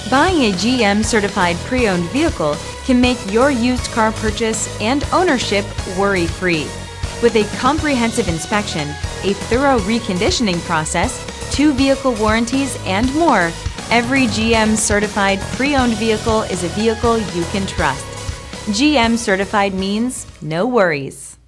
Buying a GM-certified pre-owned vehicle can make your used car purchase and ownership worry-free. With a comprehensive inspection, a thorough reconditioning process, 2 vehicle warranties, and more, every GM-certified pre-owned vehicle is a vehicle you can trust. GM-certified means no worries.